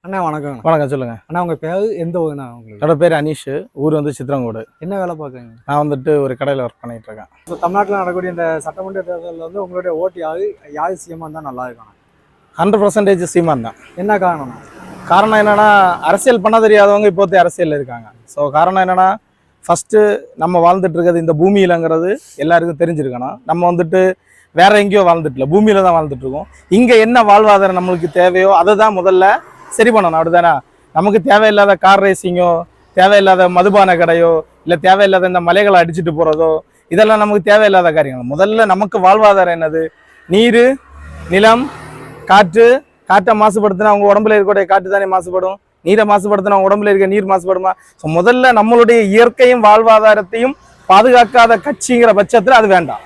அண்ணா வணக்கம். வணக்கம் சொல்லுங்க. அண்ணா உங்க பேரு எந்த ஊருண்ணா உங்களுக்கு? என்னோட பேர் அனீஷ். ஊர் வந்து சித்திரங்கோடு. என்ன வேலை பார்க்குறீங்க? நான் வந்துட்டு ஒரு கடையில் ஒர்க் பண்ணிட்டு இருக்கேன். இப்போ தமிழ்நாட்டில் நடக்கக்கூடிய இந்த சட்டமன்ற தேர்தலில் வந்து உங்களுடைய ஓட்டு யார் சிஎம்மாக இருந்தால் நல்லா இருக்கும்? 100% சீமான் தான். என்ன காரணம்? காரணம் என்னன்னா, அரசியல் பண்ண தெரியாதவங்க இப்போதைய அரசியலில் இருக்காங்க. ஸோ காரணம் என்னன்னா, ஃபஸ்ட்டு நம்ம வாழ்ந்துட்டு இருக்கிறது இந்த பூமியிலங்கிறது எல்லாருக்கும் தெரிஞ்சிருக்கணும். நம்ம வந்துட்டு வேற எங்கேயோ வாழ்ந்துட்டு இல்லை, பூமியில தான் வாழ்ந்துட்டு இருக்கோம். இங்கே என்ன வாழ்வாதாரம் நம்மளுக்கு தேவையோ அதை தான் முதல்ல சரி பண்ணணும். அப்படிதானே? நமக்கு தேவையில்லாத கார் ரேசிங்கோ, தேவையில்லாத மதுபான கடையோ, இல்லை தேவையில்லாத இந்த மலைகளை அடிச்சுட்டு போகிறதோ, இதெல்லாம் நமக்கு தேவையில்லாத காரியங்கள். முதல்ல நமக்கு வாழ்வாதாரம் என்னது? நீர், நிலம், காற்று. காற்றை மாசுபடுத்தினா அவங்க உடம்புல இருக்கக்கூடிய காற்று தானே மாசுபடும். நீரை மாசுபடுத்தினா அவங்க உடம்புல இருக்க நீர் மாசுபடுமா? ஸோ முதல்ல நம்மளுடைய இயற்கையும் வாழ்வாதாரத்தையும் பாதுகாக்காத கட்சிங்கிற பட்சத்தில் அது வேண்டாம்.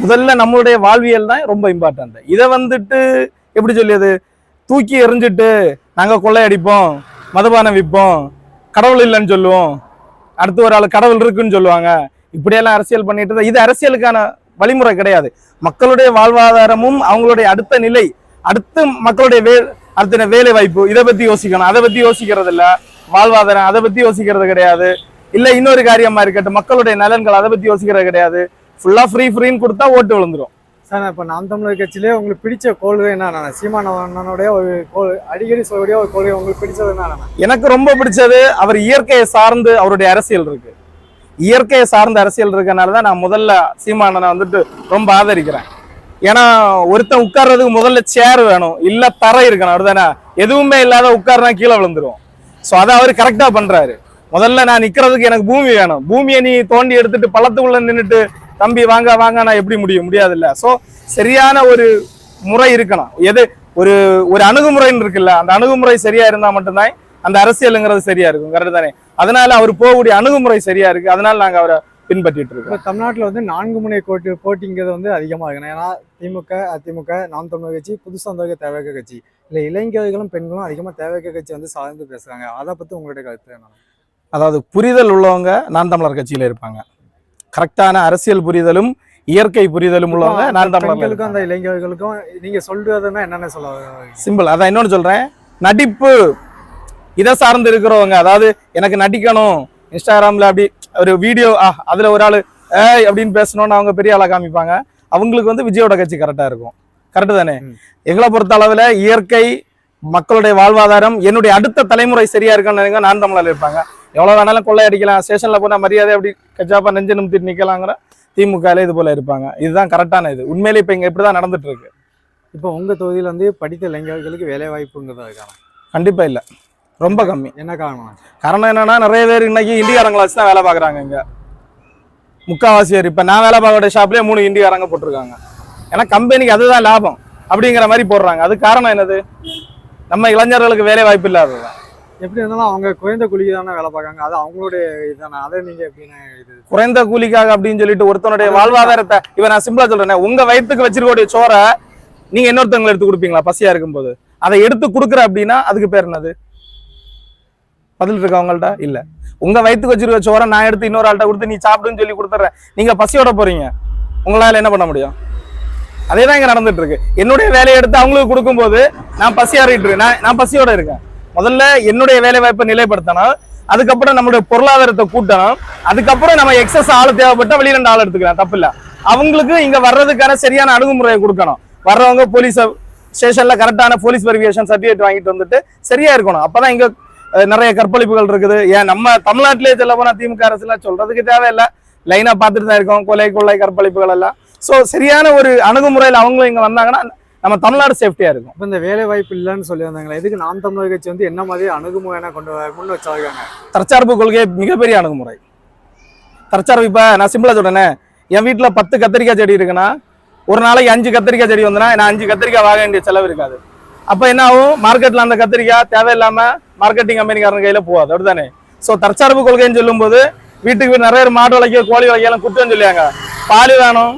முதல்ல நம்மளுடைய வாழ்வியல் தான் ரொம்ப இம்பார்ட்டன்ட். இதை வந்துட்டு எப்படி சொல்லியது, தூக்கி எறிஞ்சிட்டு நாங்கள் கொள்ளையடிப்போம், மதுபானம் விற்போம், கடவுள் இல்லைன்னு சொல்லுவோம், அடுத்து ஒரு ஆள் கடவுள் இருக்குன்னு சொல்லுவாங்க, இப்படியெல்லாம் அரசியல் பண்ணிட்டு இது அரசியலுக்கான வழிமுறை கிடையாது. மக்களுடைய வாழ்வாதாரமும் அவங்களுடைய அடுத்த நிலை, அடுத்து மக்களுடைய அடுத்த வேலை வாய்ப்பு, இதை பத்தி யோசிக்கணும். அதை பத்தி யோசிக்கிறது இல்லை. வாழ்வாதாரம் அதை பத்தி யோசிக்கிறது கிடையாது. இல்லை இன்னொரு காரியமா இருக்கட்டும், மக்களுடைய நலன்கள் அதை பத்தி யோசிக்கிறது கிடையாது. ஃபுல்லா ஃப்ரீன்னு கொடுத்தா ஓட்டு விழுந்துரும். சார், இப்போ நாம் தமிழர் கட்சியிலே உங்களுக்கு பிடிச்ச கொள்கை என்ன? சீமான் அண்ணனுடைய ஒரு அடிக்கடி சொல்லக்கூடிய ஒரு கொள்கை உங்களுக்கு பிடிச்சது என்ன? எனக்கு ரொம்ப பிடிச்சது அவர் இயற்கையை சார்ந்து அவருடைய அரசியல் இருக்கு. இயற்கையை சார்ந்த அரசியல் இருக்கனால தான் நான் முதல்ல சீமானனை வந்துட்டு ரொம்ப ஆதரிக்கிறேன். ஏன்னா ஒருத்தன் உட்கார்றதுக்கு முதல்ல சேர் வேணும், இல்ல தரை இருக்கணும். அப்படிதானே? எதுவுமே இல்லாத உட்கார்னா கீழே விழுந்துரும். ஸோ அதை அவர் கரெக்டா பண்றாரு. முதல்ல நான் நிக்கிறதுக்கு எனக்கு பூமி வேணும். பூமியை நீ தோண்டி எடுத்துட்டு பள்ளத்துக்குள்ள நின்றுட்டு தம்பி வாங்க வாங்க நான் எப்படி முடியாது இல்ல. ஸோ சரியான ஒரு முறை இருக்கணும். எது ஒரு ஒரு அணுகுமுறைன்னு இருக்குல்ல, அந்த அணுகுமுறை சரியா இருந்தா மட்டும்தான் அந்த அரசியலுங்கிறது சரியா இருக்கும். கரெக்ட் தானே? அதனால அவர் போகக்கூடிய அணுகுமுறை சரியா இருக்கு. அதனால நாங்க அவரை பின்பற்றிட்டு இருக்கோம். தமிழ்நாட்டில் வந்து 4 முனை போட்டிங்கிறது வந்து அதிகமாக இருக்கணும். ஏன்னா திமுக, அதிமுக, நாம் தமிழர் கட்சி, புதுசாக வந்தவங்க தேவைக்க கட்சி, இல்லை இளைஞர்களும் பெண்களும் அதிகமாக தேவைக்க கட்சி வந்து சார்ந்து பேசுறாங்க. அதை பத்தி உங்களுடைய கருத்து என்ன? அதாவது புரிதல் உள்ளவங்க நாம் தமிழர் கட்சியில இருப்பாங்க. கரெக்டான அரசியல் புரிதலும் இயற்கை புரிதலும் உள்ளவங்க நான் தமிழர்களுக்கும் அந்த இளைஞர்களுக்கும் நீங்க சொல்றதுன்னா என்னென்ன சொல்ல? சிம்பிள். அதான் இன்னொன்னு சொல்றேன், நடிப்பு இதை சார்ந்து இருக்கிறவங்க, அதாவது எனக்கு நடிக்கணும், இன்ஸ்டாகிராம்ல அப்படி ஒரு வீடியோ அதுல ஒரு ஆளு அப்படின்னு பேசணும்னு அவங்க பெரிய ஆளா காமிப்பாங்க. அவங்களுக்கு வந்து விஜயோட கட்சி கரெக்டா இருக்கும். கரெக்டு தானே? எங்களை பொறுத்த அளவுல இயற்கை, மக்களுடைய வாழ்வாதாரம், என்னுடைய அடுத்த தலைமுறை சரியா இருக்குன்னு நான் தமிழர் இருப்பாங்க. எவ்வளவு வேணாலும் கொள்ளை அடிக்கலாம், ஸ்டேஷன்ல போனா மரியாதை அப்படி கச்சாப்பா நெஞ்சு நிமித்திட்டு நிக்கலாங்கிற திமுக இது போல இருப்பாங்க. இதுதான் கரெக்டான இது. உண்மையிலே இப்ப இங்க இப்படிதான் நடந்துட்டு இருக்கு. இப்போ உங்க தொகுதியில் வந்து படித்த இளைஞர்களுக்கு வேலை வாய்ப்புங்கிறதா இருக்காங்க? கண்டிப்பா இல்ல, ரொம்ப கம்மி. என்ன காரணம்? காரணம் என்னன்னா, நிறைய பேர் இன்னைக்கு இந்தியாரங்களை வச்சு தான் வேலை பாக்குறாங்க. இங்க முக்காவாசி பேர் இப்ப நான் வேலை பார்க்கக்கூடிய ஷாப்லயே 3 இந்தியாரங்க போட்டிருக்காங்க. ஏன்னா கம்பெனிக்கு அதுதான் லாபம் அப்படிங்கிற மாதிரி போடுறாங்க. அது காரணம் என்னது? நம்ம இளைஞர்களுக்கு வேலை வாய்ப்பு இல்லாததுதான். எப்படி இருந்தாலும் அவங்க குறைந்த கூலிக்கு தானே வேலை பார்க்காங்க. அது அவங்களுடைய இதுதானே. அதை நீங்க எப்படின்னா இது குறைந்த கூலிக்காக அப்படின்னு சொல்லிட்டு ஒருத்தனுடைய வாழ்வாதாரத்தை இவன் நான் சிம்பிளா சொல்றேன், உங்க வயிற்றுக்கு வச்சிருக்கக்கூடிய சோறை நீங்க இன்னொருத்தவங்களை எடுத்து கொடுப்பீங்களா? பசியா இருக்கும்போது அதை எடுத்து கொடுக்குற அப்படின்னா அதுக்கு பேர் என்னது? பதில் இருக்கா உங்கள்ட்ட? இல்ல. உங்க வயிற்றுக்கு வச்சிருக்க சோறை நான் எடுத்து இன்னொரு ஆள்கிட்ட கொடுத்து நீ சாப்பிடுன்னு சொல்லி கொடுத்துறேன், நீங்க பசியோட போறீங்க, உங்களால என்ன பண்ண முடியும்? அதேதான் இங்க நடந்துட்டு இருக்கு. என்னுடைய வேலையை எடுத்து அவங்களுக்கு கொடுக்கும்போது நான் பசியாறிட்டு இருக்கேன், நான் பசியோட இருக்கேன். முதல்ல என்னுடைய வேலை வாய்ப்பை நிலைப்படுத்தணும், அதுக்கப்புறம் நம்மளுடைய பொருளாதாரத்தை கூட்டணும், அதுக்கப்புறம் நம்ம எக்ஸஸ் ஆள் தேவைப்பட்ட வெளியில 2 ஆள் எடுத்துக்கலாம், தப்பு இல்ல. அவங்களுக்கு இங்க வர்றதுக்கான சரியான அணுகுமுறையை கொடுக்கணும். வர்றவங்க போலீஸ் ஸ்டேஷன்ல கரெக்டான போலீஸ் வெரிஃபிகேஷன் சர்டிஃபிகேட் வாங்கிட்டு வந்துட்டு சரியா இருக்கணும். அப்பதான் இங்க நிறைய கற்பழிப்புகள் இருக்குது. ஏன் நம்ம தமிழ்நாட்டிலேயே சொல்ல போனா திமுக அரசுலாம் சொல்றதுக்கு தேவையில்லை, லைனா பார்த்துட்டு தான் இருக்கோம் கொள்ளை கற்பழிப்புகள் எல்லாம். ஸோ சரியான ஒரு அணுகுமுறையில் அவங்களும் இங்க வந்தாங்கன்னா நம்ம தமிழ்நாடு சேஃப்டியா இருக்கும். இப்போ இந்த வேலை வாய்ப்பு இல்லைன்னு சொல்லி வந்தாங்களா, இதுக்கு நாம் தமிழர் கட்சி வந்து என்ன மாதிரி அணுகுமுறை முன் வச்சிருக்காங்க? தற்சார்பு கொள்கை மிகப்பெரிய அணுகுமுறை. தற்சார்பு இப்ப நான் சிம்பிளா சொல்றேனே, என் வீட்டுல 10 கத்திரிக்காய் செடி இருக்குன்னா ஒரு நாளைக்கு 5 கத்திரிக்காய் செடி வந்தனா நான் 5 கத்திரிக்காய் வாங்க வேண்டிய செலவு இருக்காது. அப்ப என்ன ஆகும்? மார்க்கெட்ல அந்த கத்திரிக்காய் தேவையில்லாம மார்க்கெட்டிங் கம்பெனிக்காரங்க கையில போகாது. அப்படித்தானே? ஸோ தற்சார்பு கொள்கைன்னு சொல்லும் போது வீட்டுக்கு நிறைய மாடு வளைக்க, கோழி வளைக்கலாம் குட்டுன்னு சொல்லியாங்க. பால் வேணும்,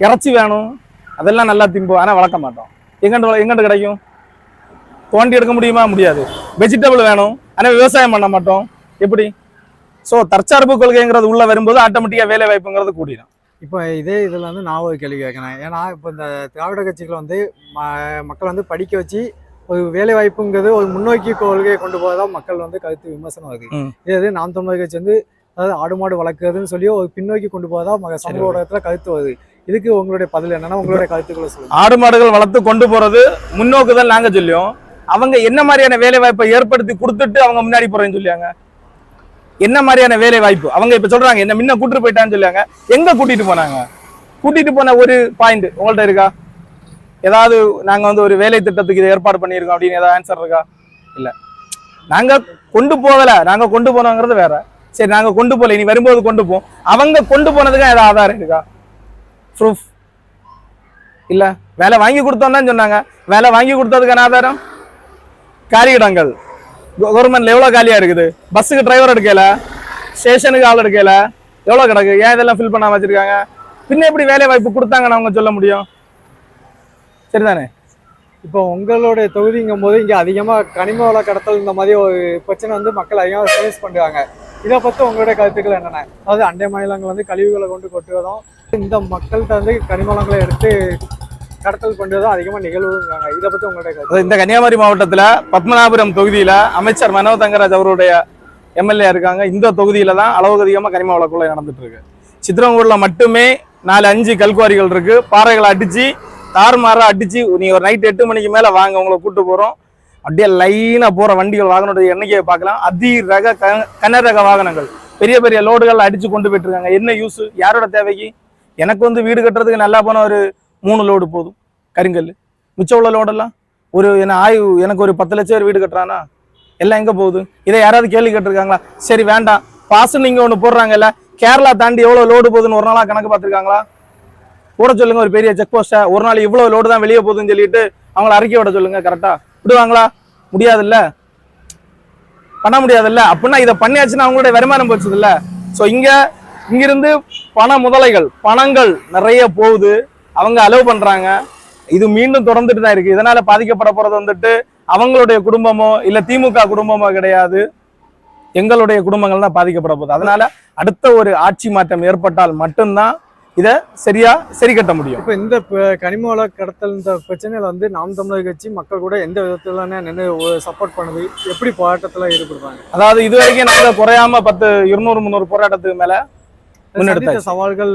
இறைச்சி வேணும், அதெல்லாம் நல்லா திம்போம், ஆனால் வளர்க்க மாட்டோம். எங்கிட்ட கிடைக்கும்? தோண்டி எடுக்க முடியுமா? முடியாது. வெஜிடபிள் வேணும், ஆனால் விவசாயம் பண்ண மாட்டோம். எப்படி? ஸோ தற்சார்பு கொள்கைங்கிறது உள்ள வரும்போது ஆட்டோமேட்டிக்காக வேலை வாய்ப்புங்கிறது கூடிடும். இப்போ இதே இதில் வந்து நான் ஒரு கேள்வி கேட்கணும். ஏன்னா இப்போ இந்த திராவிட கட்சிகளை வந்து மக்கள் வந்து படிக்க வச்சு ஒரு வேலை வாய்ப்புங்கிறது ஒரு முன்னோக்கி கொள்கையை கொண்டு போகதான் மக்கள் வந்து கருத்து விமர்சனம் ஆகுது. இதே நாம் தமிழர் கட்சி வந்து அதாவது ஆடு மாடு வளர்க்குறதுன்னு சொல்லி ஒரு பின்னோக்கி கொண்டு போகதான் சமூக ஊடகத்துல கருத்து வருது. இதுக்கு உங்களுடைய பதில் என்னன்னா உங்களுடைய கருத்துக்களை சொல்லுங்க. ஆடு மாடுகள் வளர்த்து கொண்டு போறது முன்னோக்குதான் நாங்க சொல்லியோம். அவங்க என்ன மாதிரியான வேலை வாய்ப்பை ஏற்படுத்தி கொடுத்துட்டு அவங்க முன்னாடி போறேன்னு சொல்லியாங்க. என்ன மாதிரியான வேலை வாய்ப்பு அவங்க இப்ப சொல்றாங்க, என்ன முன்ன கூட்டிட்டு போயிட்டான்னு சொல்லியாங்க. எங்க கூட்டிட்டு போனாங்க? கூட்டிட்டு போன ஒரு பாயிண்ட் உங்கள்ட்ட இருக்கா? ஏதாவது நாங்க வந்து ஒரு வேலை திட்டத்துக்கு இதை ஏற்பாடு பண்ணியிருக்கோம் அப்படின்னு ஏதாவது ஆன்சர் இருக்கா? இல்ல. நாங்க கொண்டு போகல, நாங்க கொண்டு போனோங்கிறது வேற. சரி, நாங்க கொண்டு போகல, இனி வரும்போது கொண்டு போவோம். அவங்க கொண்டு போனதுக்கு ஏதாவது ஆதாரம் இருக்கா? ப்ரூஃப் இல்ல. வேலை வாங்கி கொடுத்தோம் தான் சொன்னாங்க. வேலை வாங்கி கொடுத்ததுக்கான ஆதாரம் காலியிடங்கள் கவர்மெண்ட்ல எவ்வளவு காலியா இருக்குது. பஸ்ஸுக்கு டிரைவர் எடுக்கல, ஸ்டேஷனுக்கு ஆள் எடுக்கல, எவ்வளவு கிடக்கு. ஏன் இதெல்லாம் ஃபில் பண்ணாம வச்சிருக்காங்க? பின்ன எப்படி வேலை வாய்ப்பு கொடுத்தாங்கன்னு அவங்க சொல்ல முடியும்? சரிதானே? இப்போ உங்களுடைய தொகுதிங்கும் போது இங்க அதிகமா கனிம வள கடத்தல் இந்த மாதிரி ஒரு பிரச்சனை வந்து மக்கள் அதிகமாக ஃபேஸ் பண்ணுறாங்க. இதை பத்தி உங்களுடைய கருத்துக்கள் என்னென்ன? அதாவது அண்டை மாநிலங்கள் வந்து கழிவுகளை கொண்டு கொட்டுவதும் இந்த மக்கள்கிட்ட வந்து கனிம வளங்களை எடுத்து கடத்தல் பண்ணுவதும் அதிகமா நிகழ்வுங்கிறாங்க. இதை பத்தி உங்களுடைய கருத்து. இந்த கன்னியாகுமரி மாவட்டத்துல பத்மநாபபுரம் தொகுதியில அமைச்சர் மனோ தங்கராஜ் அவருடைய எம்எல்ஏ இருக்காங்க. இந்த தொகுதியில தான் அளவுக்கு அதிகமா கனிம வள கொள்ளை நடந்துட்டு இருக்கு. சித்திரங்கூர்ல மட்டுமே 4-5 கல்குவாரிகள் இருக்கு. பாறைகளை அடிச்சு தாறுமாறா அடிச்சு நீ ஒரு நைட் 8 மணிக்கு மேல வாங்க, உங்களை கூட்டு போறோம். அப்படியே லைனா போற வண்டிகள் வாகனத்துடைய எண்ணிக்கையை பார்க்கலாம். அதிரக கனரக வாகனங்கள் பெரிய பெரிய லோடுகள் அடிச்சு கொண்டு போயிட்டு இருக்காங்க. என்ன யூஸ்? யாரோட தேவைக்கு? எனக்கு வந்து வீடு கட்டுறதுக்கு நல்லா போன ஒரு 3 லோடு போதும் கருங்கல். மிச்சம் உள்ள லோடெல்லாம் ஒரு எனக்கு ஒரு 10 லட்சம் வீடு கட்டுறானா? எல்லாம் எங்க போகுது? இதை யாராவது கேள்வி கேட்டிருக்காங்களா? சரி வேண்டாம், பாசு நீங்க ஒண்ணு போடுறாங்கல்ல, கேரளா தாண்டி எவ்வளவு லோடு போகுதுன்னு ஒரு நாளா கணக்கு பார்த்துருக்காங்களா? போட சொல்லுங்க ஒரு பெரிய செக் போஸ்ட்டை. ஒரு நாள் இவ்வளவு லோடு தான் வெளியே போகுதுன்னு சொல்லிட்டு அவங்கள அறிக்கை விட சொல்லுங்க. கரெக்டா விடுவாங்களா? முடியாதுல்ல, பண்ண முடியாதுல்ல. அப்படின்னா இதை பண்ணியாச்சுன்னா அவங்களுடைய வருமானம் போச்சுது இல்ல. ஸோ இங்கிருந்து பண முதலைகள் பணங்கள் நிறைய போகுது, அவங்க அலோவ் பண்றாங்க. இது மீண்டும் தொடர்ந்துட்டு தான் இருக்கு. இதனால பாதிக்கப்பட போறது வந்துட்டு அவங்களுடைய குடும்பமோ இல்ல திமுக குடும்பமோ கிடையாது, எங்களுடைய குடும்பங்கள் தான் பாதிக்கப்பட போகுது. அதனால அடுத்த ஒரு ஆட்சி மாற்றம் ஏற்பட்டால் மட்டும்தான் இதை சரி கட்ட முடியும். இப்போ இந்த கனிம வள கடத்தல் இந்த பிரச்சனையில வந்து நாம் தமிழர் கட்சி மக்கள் கூட எந்த விதத்துல நின்று சப்போர்ட் பண்ணுது, எப்படி போராட்டத்துல ஈடுபடுறாங்க? அதாவது இது வரைக்கும் நாங்க குறையாம 200-300 போராட்டத்துக்கு மேல முன்னெடுத்த சவால்கள்,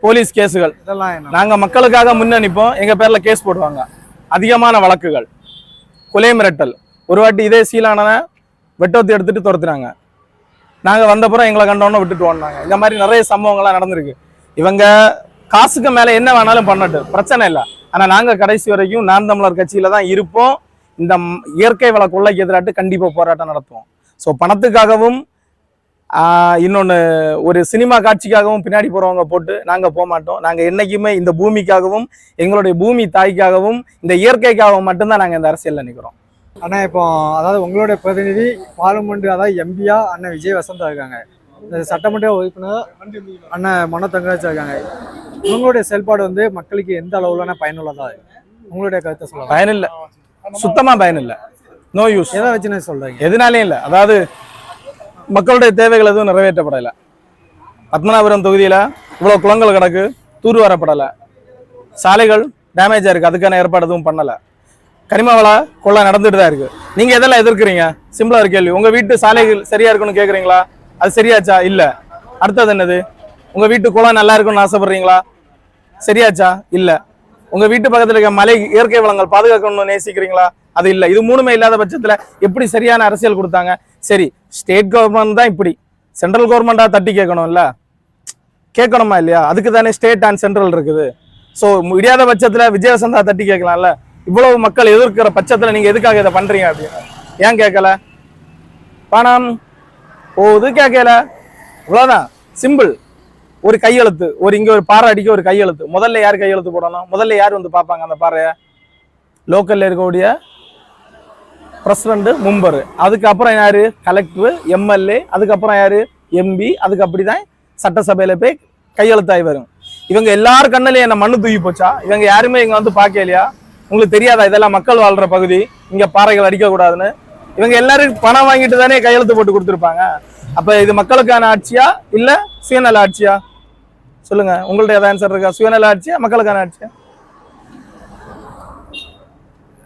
போலீஸ் கேஸுகள் இதெல்லாம் என்ன? நாங்க மக்களுக்காக முன்னணிப்போம். எங்க பேர்ல கேஸ் போடுவாங்க. அதிகமான வழக்குகள், கொலை மிரட்டல். ஒரு வாட்டி இதே சீலானனை வெட்டோத்தி எடுத்துட்டு துரத்துனாங்க. நாங்க வந்தப்புறம் எங்களை கண்டோன்னு விட்டுட்டு ஓடினாங்க. இந்த மாதிரி நிறைய சம்பவங்கள்லாம் நடந்திருக்கு. இவங்க காசுக்கு மேல என்ன வேணாலும் பண்ணட்டும், பிரச்சனை இல்லை. ஆனா நாங்க கடைசி வரைக்கும் நாம் தமிழர் கட்சியில தான் இருப்போம். இந்த இயற்கை வள கொள்ளைக்கு எதிராட்டு கண்டிப்பா போராட்டம் நடத்துவோம். ஸோ பணத்துக்காகவும் இன்னொன்னு ஒரு சினிமா காட்சிக்காகவும் பின்னாடி போறவங்க போட்டு நாங்க போக மாட்டோம். நாங்க என்னைக்குமே இந்த பூமிக்காகவும் எங்களுடைய பூமி தாய்க்காகவும் இந்த இயற்கைக்காகவும் மட்டும்தான் நாங்க இந்த அரசியல்ல நிற்கிறோம். ஆனா இப்போ அதாவது உங்களுடைய பிரதிநிதி பார்லிமெண்ட் அதாவது எம்பியா அண்ணன் விஜய் வசந்தா இருக்காங்க, இந்த சட்டமன்ற உறுப்பினர் அண்ணன் மனோ தங்கராஜ் இருக்காங்க. உங்களுடைய செயல்பாடு வந்து மக்களுக்கு எந்த அளவுலான பயனுள்ளதா? உங்களுடைய கருத்தை சொல்லுங்க. பயனில்லை, சுத்தமா பயனில்லை, நோ யூஸ். எதை வச்சுன்னு சொல்றீங்க? எதுனாலையும் இல்லை. அதாவது மக்களுடைய தேவைகள் எதுவும் நிறைவேற்றப்படலை. பத்மநாபபுரம் தொகுதியில இவ்வளவு குளங்கள் கிடக்கு, தூர் வரப்படலை. சாலைகள் டேமேஜா இருக்கு, அதுக்கான ஏற்பாடு எதுவும் பண்ணல. கனிம வள கொள்ளை நடந்துட்டு தான் இருக்கு. நீங்க எதெல்லாம் எதிர்க்கிறீங்க? சிம்பிளா ஒரு கேள்வி. உங்க வீட்டு சாலைகள் சரியா இருக்குன்னு கேக்குறீங்களா? அது சரியாச்சா? இல்ல. அடுத்தது என்னது? உங்க வீட்டு குளம் நல்லா இருக்குன்னு ஆசைப்படுறீங்களா? சரியாச்சா? இல்ல. உங்க வீட்டு பக்கத்துல இருக்க மலை இயற்கை வளங்கள் பாதுகாக்கணும்னு நேசிக்கிறீங்களா? அது இல்ல. இது மூணுமே இல்லாத பட்சத்துல எப்படி சரியான அரசியல் கொடுத்தாங்க? சரி, ஸ்டேட் கவர்மெண்ட் தான் இப்படி, சென்ட்ரல் கவர்மெண்டா தட்டி கேட்கணும்ல, கேட்கணுமா இல்லையா? அதுக்கு தானே ஸ்டேட் அண்ட் சென்ட்ரல் இருக்குது. ஸோ முடியாத பட்சத்துல விஜயவசந்தா தட்டி கேட்கலாம்ல. இவ்வளவு மக்கள் எதிர்க்கிற பட்சத்துல நீங்க எதுக்காக இதை பண்றீங்க அப்படின்னு ஏன் கேட்கல? பணம் போகுது, கேட்கல, இவ்வளவுதான், சிம்பிள். ஒரு கையெழுத்து, இங்க ஒரு பாறை அடிக்க ஒரு கையெழுத்து. முதல்ல யார் கையெழுத்து போடணும்? முதல்ல யார் வந்து பார்ப்பாங்க அந்த பாறைய? லோக்கல்ல இருக்கக்கூடிய பிரசிடண்ட், மெம்பர். அதுக்கப்புறம் யாரு? Collector, MLA. அதுக்கப்புறம் யாரு? எம்பி. அதுக்கு அப்படிதான் சட்டசபையில போய் கையெழுத்தாய் வரும். இவங்க எல்லாரும் கண்ணிலையும் என்ன மண்ணு தூக்கி போச்சா? இவங்க யாருமே இங்க வந்து பார்க்கலையா? உங்களுக்கு தெரியாதா இதெல்லாம் மக்கள் வாழ்ற பகுதி, இங்க பாறைகள் அடிக்க கூடாதுன்னு? இவங்க எல்லாரும் பணம் வாங்கிட்டு தானே கையெழுத்து போட்டு கொடுத்துருப்பாங்க. அப்ப இது மக்களுக்கான ஆட்சியா இல்ல சுயநல ஆட்சியா? சொல்லுங்க, உங்கள்ட்ட ஏதாவது ஆன்சர் இருக்கா? சுயநல ஆட்சியா மக்களுக்கான ஆட்சியா?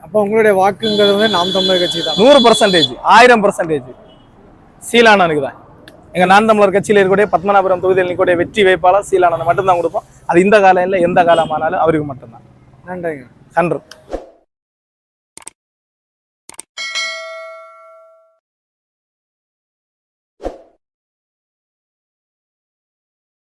அப்ப அப்போ உங்களுடைய வாக்குங்கிறது வந்து நாம் தமிழர் கட்சி தான். 100%, 1000%. சீலானனுக்கு தான். எங்க நாம் தமிழர் கட்சியில் இருக்கக்கூடிய பத்மநாபபுரம் தொகுதியில் இருக்கக்கூடிய வெற்றி வேட்பாளர் சீலானன் மட்டும்தான் கொடுப்போம். அது இந்த காலம் இல்லை, எந்த காலமானாலும் அவருக்கு மட்டும்தான். நன்றிங்க. நன்றி.